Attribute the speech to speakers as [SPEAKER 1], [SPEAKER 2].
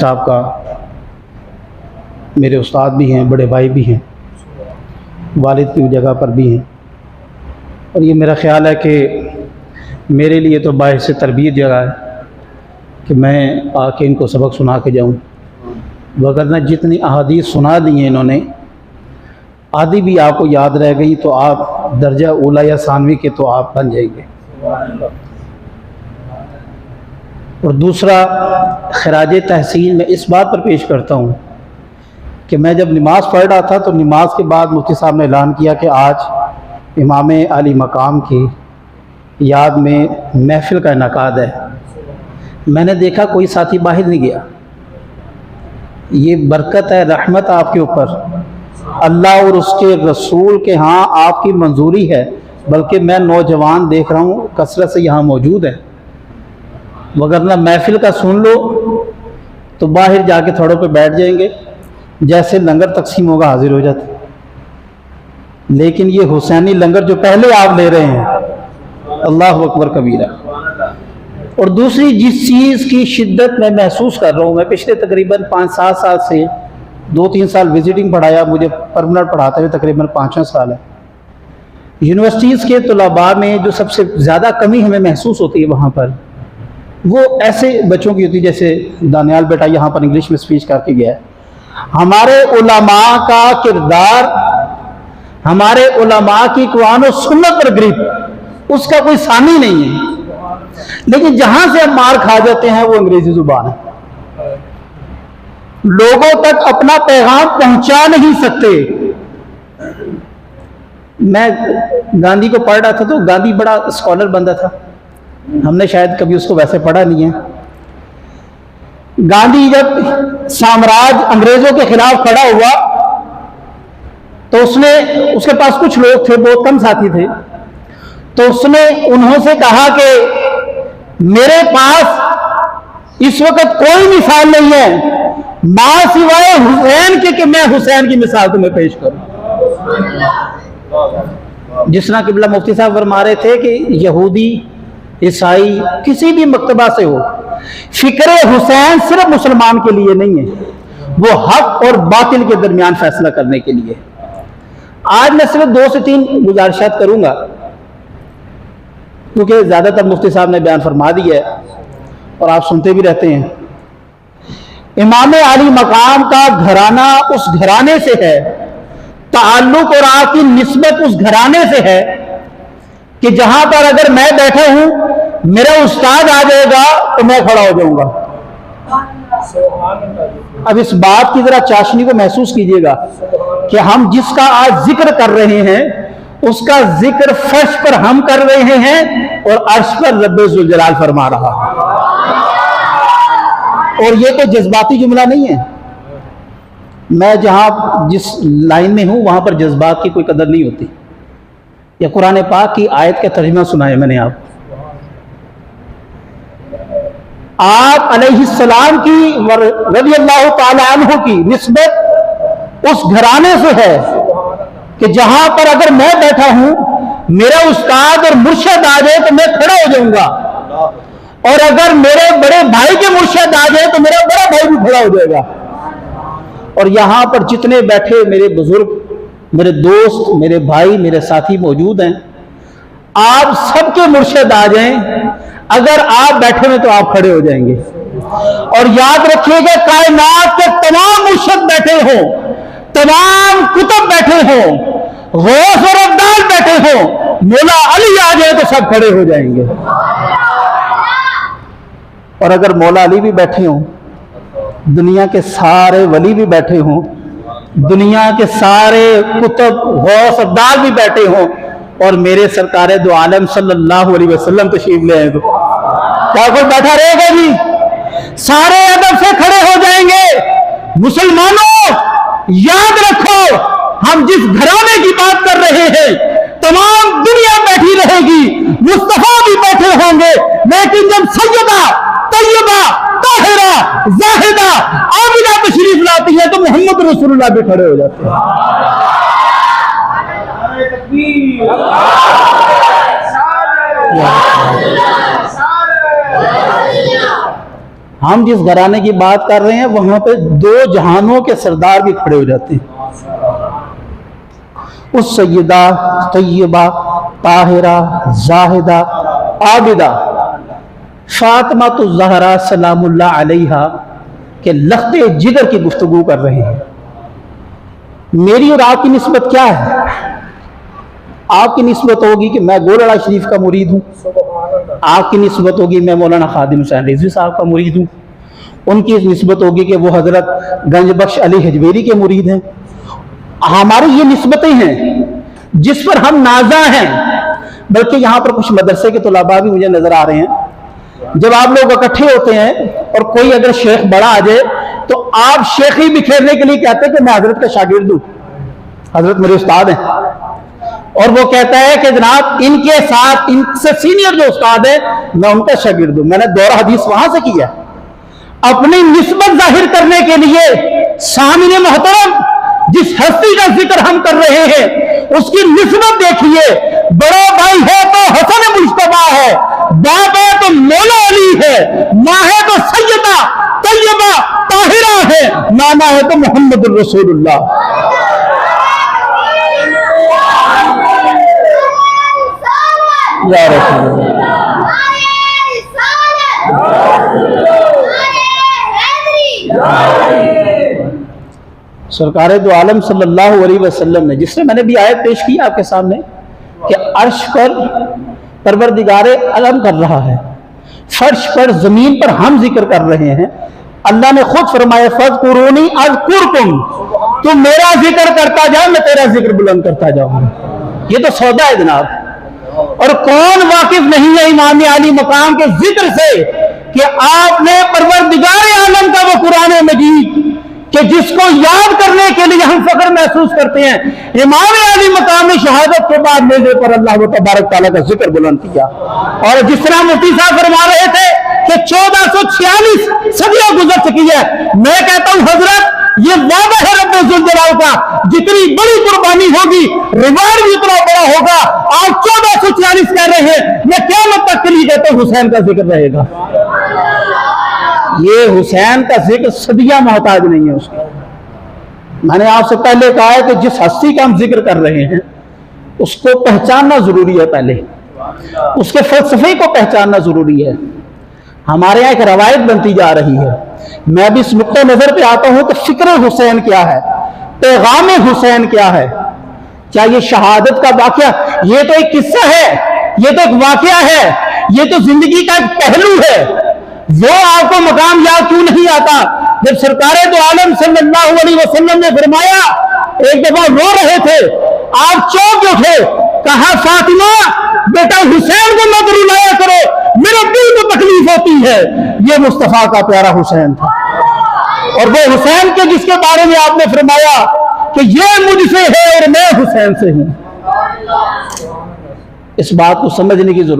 [SPEAKER 1] साहब का मेरे उस्ताद भी हैं, बड़े भाई भी हैं, वालिद की जगह पर भी हैं। और ये मेरा ख़्याल है कि मेरे लिए तो बाइस तरबियत जगह है कि मैं आके इनको सबक सुना के जाऊँ। वगरना जितनी अहादीस सुना दी हैं इन्होंने, आधी भी आपको याद रह गई तो आप दर्जा ऊला या सानवी के तो आप बन जाएंगे। और दूसरा खराज तहसीन मैं इस बात पर पेश करता हूँ कि मैं जब नमाज़ पढ़ रहा था तो नमाज के बाद मुफ्ती साहब ने ऐलान किया कि आज इमाम अली मकाम की याद में महफिल का इनकाद है। मैंने देखा कोई साथी बाहर नहीं गया। ये बरकत है, रहमत आपके ऊपर, अल्लाह और उसके रसूल के यहाँ आपकी मंजूरी है। बल्कि मैं नौजवान देख रहा हूँ कसरत से यहाँ मौजूद है, वगरना महफिल का सुन लो तो बाहर जाके थोड़ों पे बैठ जाएंगे, जैसे लंगर तकसीम होगा हाजिर हो जाते। लेकिन ये हुसैनी लंगर जो पहले आप ले रहे हैं, अल्लाह अकबर कबीरा। और दूसरी जिस चीज़ की शिद्दत मैं महसूस कर रहा हूँ, मैं पिछले तकरीबन 5-7 साल से 2-3 साल विजिटिंग पढ़ाया, मुझे परमानेंट पढ़ाते हुए तकरीबन 5 साल है। यूनिवर्सिटीज़ के तलबा में जो सबसे ज़्यादा कमी हमें महसूस होती है वहाँ पर, वो ऐसे बच्चों की होती है जैसे दानियाल बेटा यहाँ पर इंग्लिश में स्पीच करके गया है। हमारे उलमा का किरदार, हमारे उलमा की कुरान और सुन्नत पर गिरफ्त, उसका कोई सानी नहीं है। लेकिन जहां से हम मार खा जाते हैं वो अंग्रेजी जुबान है। लोगों तक अपना पैगाम पहुंचा नहीं सकते। मैं गांधी को पढ़ रहा था तो गांधी बड़ा स्कॉलर बंदा था, हमने शायद कभी उसको वैसे पढ़ा नहीं है। गांधी जब साम्राज्य अंग्रेजों के खिलाफ खड़ा हुआ तो उसके पास कुछ लोग थे, बहुत कम साथी थे, तो उसने उन्होंने कहा कि मेरे पास इस वक्त कोई मिसाल नहीं है मां सिवाय हुसैन के कि मैं हुसैन की मिसाल तुम्हें पेश करूं। जिस तरह किबला मुफ्ती साहब फरमा रहे थे कि यहूदी ईसाई किसी भी मकतबा से हो, फिक्र हुसैन सिर्फ मुसलमान के लिए नहीं है, वो हक और बातिल के दरमियान फैसला करने के लिए। आज मैं सिर्फ 2 से 3 गुजारिशात करूंगा क्योंकि ज्यादातर मुफ्ती साहब ने बयान फरमा दिया है और आप सुनते भी रहते हैं। इमाम अली मकाम का घराना उस घराने से है, ताल्लुक और आपकी निस्बत उस घराने से है कि जहां पर अगर मैं बैठा हूं, मेरा उस्ताद आ जाएगा तो मैं खड़ा हो जाऊंगा। अब इस बात की जरा चाशनी को महसूस कीजिएगा कि हम जिसका आज जिक्र कर रहे हैं उसका जिक्र फर्श पर हम कर रहे हैं और अर्श पर रब्बे जुल जलाल फरमा रहा है। और ये कोई जज्बाती जुमला नहीं है। मैं जहां जिस लाइन में हूं वहां पर जज्बात की कोई कदर नहीं होती। या कुरान पाक की आयत का तर्जुमा सुनाया मैंने आप अलैहिस्सलाम की रज़ी अल्लाह ताला अन्हु की निस्बत उस घराने से है कि जहां पर अगर मैं बैठा हूं, मेरा उस्ताद और मुर्शिद आ जाए तो मैं खड़ा हो जाऊंगा, और अगर मेरे बड़े भाई के मुर्शिद आ जाए तो मेरा बड़ा भाई भी खड़ा हो जाएगा। और यहां पर जितने बैठे मेरे बुजुर्ग, मेरे दोस्त, मेरे भाई, मेरे साथी मौजूद हैं, आप सबके मुर्शिद आ जाएं, अगर आप बैठे में तो आप खड़े हो जाएंगे। और याद रखिएगा, कायनात के तमाम मुर्शिद बैठे हों, तमाम कुतुब बैठे हों, गौस और अब्दाल बैठे हों, मौला अली आ जाए तो सब खड़े हो जाएंगे। और अगर मौला अली भी बैठे हों, दुनिया के सारे वली भी बैठे हों, दुनिया के सारे कुतुब गौस अब्दाल भी बैठे हों, और मेरे सरकार दो आलम सल्लल्लाहु अलैहि वसल्लम तशरीफ ले आए तो क्या कोई बैठा रहेगा जी? सारे अदब से खड़े हो जाएंगे। मुसलमानों याद रखो, हम जिस घराने की बात कर रहे हैं तमाम दुनिया बैठी रहेगी, मुस्तफा भी बैठे होंगे, लेकिन जब सैयदा तैयबा ताहिरा जाहिदा आमिना तशरीफ लाती है तो मोहम्मद रसूलुल्लाह भी खड़े हो जाते हैं। हम जिस घराने की बात कर रहे हैं वहां पे दो जहानों के सरदार भी खड़े हो जाते हैं। उस सैयदा तैयबा ताहिरा जाहिदा आबिदा फातिमा तो ज़हरा सलामुल्लाह अलैहा के लख्ते जिगर की गुफ्तगू कर रहे हैं। मेरी और आपकी निस्बत क्या है? आपकी निस्बत होगी कि मैं गोलड़ा शरीफ का मुरीद हूँ, आपकी निस्बत होगी मैं मौलाना खादिम हुसैन रिजवी साहब का मुरीद हूँ, उनकी निस्बत होगी कि वो हजरत गंज बख्श अली हजवेरी के मुरीद हैं। हमारी ये निस्बतें हैं जिस पर हम नाजा हैं। बल्कि यहाँ पर कुछ मदरसे के तलबा भी मुझे नजर आ रहे हैं। जब आप लोग इकट्ठे होते हैं और कोई अगर शेख बड़ा आ जाए तो आप शेखी बिखेरने के लिए कहते हैं कि मैं हजरत का शागिर्द हूं, हजरत मेरे उस्ताद हैं, और वो कहता है कि जनाब इनके साथ इनसे सीनियर जो उस्ताद है मैं उनका शागिर्द हूं। मैंने दौरा हदीस वहां से किया। अपनी निस्बत जाहिर करने के लिए सामने मोहतरम जिस हस्ती का जिक्र हम कर रहे हैं उसकी निस्बत देखिए। बड़ा भाई है तो हसन मुश्तबा है, बाप है तो मौला अली है, माँ है तो सैयदा तैयबा ताहिरा है, नाना है तो मोहम्मद रसूलुल्लाह। या रसूलुल्लाह। सरकार दो आलम सल्लल्लाहु अलैहि वसल्लम ने, जिससे मैंने भी आयत पेश की आपके सामने कि अर्श पर परवरदिगारे अलम कर रहा है, फर्श पर जमीन पर हम जिक्र कर रहे हैं। अल्लाह ने खुद फरमाया फज़कुरूनी अज़कुरकुम, तुम मेरा जिक्र करता जाओ मैं तेरा जिक्र बुलंद करता जाऊंगा। ये तो सौदा है जनाब। और कौन वाकिफ नहीं है इमाम आली मकाम के जिक्र से कि आपने परवरदिगारे आलम का वो कुरान मजीद कि जिसको याद करने के लिए हम फख्र महसूस करते हैं, इमाम आली मकाम शहादत के बाद मेरे पर अल्लाह तबारक तआला का जिक्र बुलंद किया। और जिस तरह मुफ्ती साहब फरमा रहे थे कि 1446 सदियां गुजर चुकी है, मैं कहता हूं हजरत ये वादा है रब्बे जुल जलाल का, जितनी बड़ी कुर्बानी होगी रिवार्ड भी उतना बड़ा होगा। आप 1446 कह रहे हैं, मैं क़यामत तक के लिए कहता हूं हुसैन का जिक्र रहेगा। ये हुसैन का जिक्र सदियां मोहताज नहीं है उसकी। मैंने आपसे पहले कहा है कि जिस हस्ती का हम जिक्र कर रहे हैं उसको पहचानना जरूरी है, पहले उसके फलसफे को पहचानना जरूरी है। हमारे यहाँ एक रवायत बनती जा रही है, मैं भी इस नुक्ते नजर पे आता हूं कि फिक्र हुसैन क्या है, पैगाम हुसैन क्या है। क्या ये शहादत का वाकया, ये तो एक किस्सा है, ये तो एक वाकया है, ये तो जिंदगी का एक पहलू है। वो आपको मकाम याद क्यों नहीं आता जब सरकार दो आलम सल्लल्लाहु अलैहि वसल्लम ने फरमाया, एक दफा रो रहे थे, आप चौंक उठे, कहा फातिमा बेटा हुसैन को मत रुलाया करो, मेरे दिल को तकलीफ होती है। ये मुस्तफा का प्यारा हुसैन था, और वो हुसैन के जिसके बारे में आपने फरमाया कि ये मुझसे है और मैं हुसैन से हूं। इस बात को समझने की जरूरत